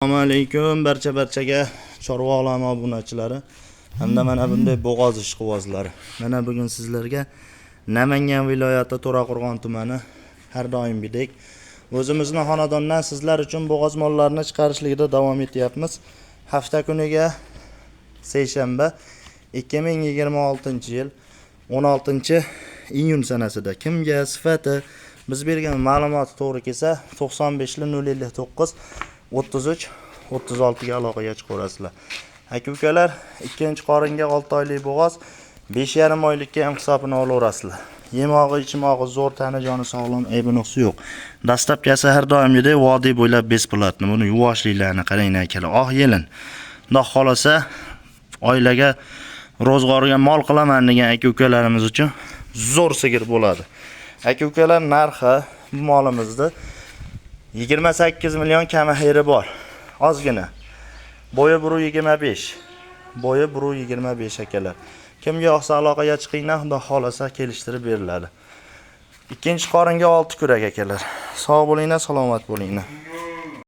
Assalomu alaykum barchaga chorva olami obunachilari hamda mana bunday bo'g'oz ishqibozlari. Mana bugun sizlarga Namangan viloyati To'raqo'rg'on tumani har doimgidek o'zimizning xonadondan sizlar uchun bo'g'oz mollarini chiqarishlikda davom etyapmiz. Hafta kuniga seshanba 2026-yil 16-iyun sanasida kimga sifati biz bergan ma'lumot to'g'ri kelsa 95 059 33 36 ga aloqaga chiqaverasizlar. Aka-ukalar, ikkinchi qoringa 6 oylik bo'g'oz, 5,5 oylikka ham hisobini olaverasizlar. Yemog'i, ichmog'i zo'r, tani joni sog'lom, aybi nuqsi yo'q. Dastlabkasi har doimgidek vodiy bo'ylab bespo'latni. Buni yuvoshliklarini qarang akalar. Yelin. Xudo xolasa oilaga ro'zg'orga mol qilaman degan aka-ukalarimiz uchun zo'r sigir bo'ladi. Aka-ukalar, narxi bu molimizda 28 million kamahiri bor. Ozgina. Bo'yi 1.25. Bo'yi 1.25 akalar. Kimga yoqsa aloqaga chiqinglar, xudo xolasa kelishtirib beriladi. Ikkinchi qoringa 6 kurak akalar. Sog' bo'linglar, salomat bo'linglar.